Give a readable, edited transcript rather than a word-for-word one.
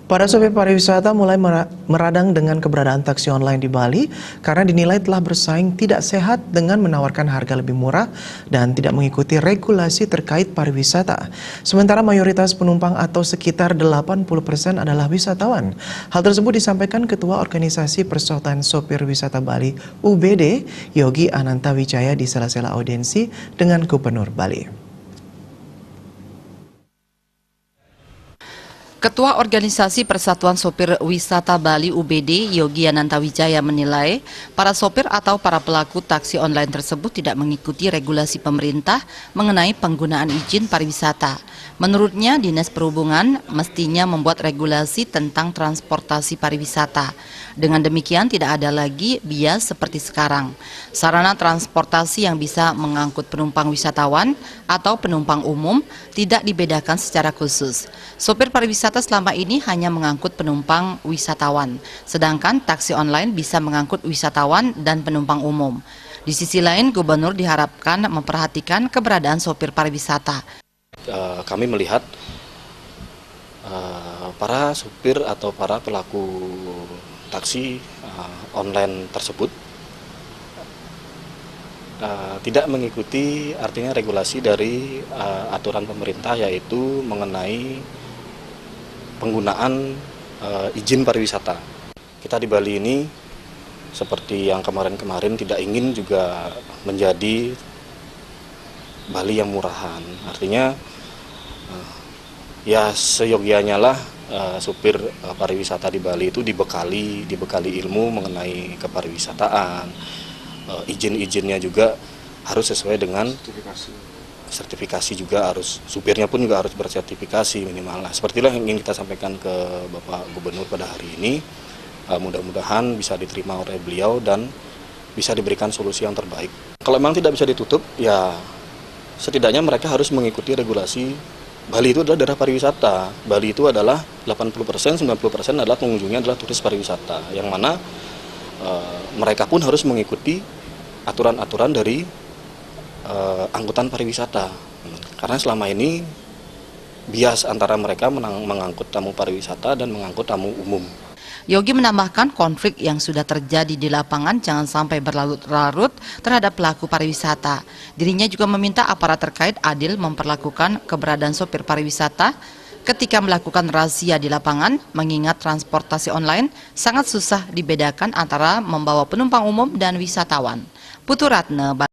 Para sopir pariwisata mulai meradang dengan keberadaan taksi online di Bali karena dinilai telah bersaing tidak sehat dengan menawarkan harga lebih murah dan tidak mengikuti regulasi terkait pariwisata. Sementara mayoritas penumpang atau sekitar 80% adalah wisatawan. Hal tersebut disampaikan Ketua Organisasi Persaudaraan Sopir Wisata Bali (UBD) Yogi Ananta Wijaya di sela-sela audiensi dengan Gubernur Bali. Ketua Organisasi Persatuan Sopir Wisata Bali (UBD) Yogi Ananta Wijaya menilai para sopir atau para pelaku taksi online tersebut tidak mengikuti regulasi pemerintah mengenai penggunaan izin pariwisata. Menurutnya, Dinas Perhubungan mestinya membuat regulasi tentang transportasi pariwisata. Dengan demikian tidak ada lagi bias seperti sekarang. Sarana transportasi yang bisa mengangkut penumpang wisatawan atau penumpang umum tidak dibedakan secara khusus. Sopir pariwisata selama ini hanya mengangkut penumpang wisatawan, sedangkan taksi online bisa mengangkut wisatawan dan penumpang umum. Di sisi lain, Gubernur diharapkan memperhatikan keberadaan sopir pariwisata. Kami melihat para supir atau para pelaku taksi online tersebut tidak mengikuti artinya regulasi dari aturan pemerintah, yaitu mengenai penggunaan izin pariwisata. Kita di Bali ini seperti yang kemarin-kemarin tidak ingin juga menjadi Bali yang murahan. Artinya ya seyogianya lah supir pariwisata di Bali itu dibekali ilmu mengenai kepariwisataan. Izin-izinnya juga harus sesuai dengan sertifikasi juga harus, supirnya pun juga harus bersertifikasi minimal. Sepertilah yang ingin kita sampaikan ke Bapak Gubernur pada hari ini. Mudah-mudahan bisa diterima oleh beliau dan bisa diberikan solusi yang terbaik. Kalau memang tidak bisa ditutup, ya setidaknya mereka harus mengikuti regulasi. Bali itu adalah daerah pariwisata. Bali itu adalah 80%, 90% adalah pengunjungnya adalah turis pariwisata, yang mana mereka pun harus mengikuti aturan-aturan dari angkutan pariwisata. Karena selama ini bias antara mereka mengangkut tamu pariwisata dan mengangkut tamu umum. Yogi menambahkan konflik yang sudah terjadi di lapangan jangan sampai berlarut-larut terhadap pelaku pariwisata. Dirinya juga meminta aparat terkait adil memperlakukan keberadaan sopir pariwisata ketika melakukan razia di lapangan, mengingat transportasi online sangat susah dibedakan antara membawa penumpang umum dan wisatawan. Putu Ratna